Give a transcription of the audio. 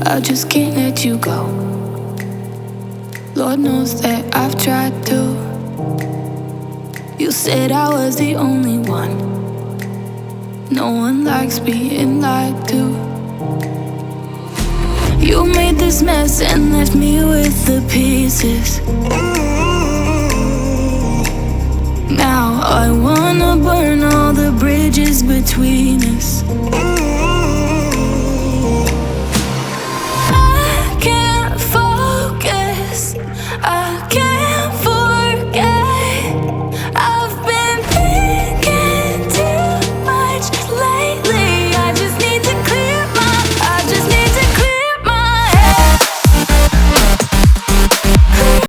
I just can't let you go. Lord knows that I've tried to. You said I was the only one. No one likes being lied to. You made this mess and left me with the pieces. Now I wanna burn all the bridges between us.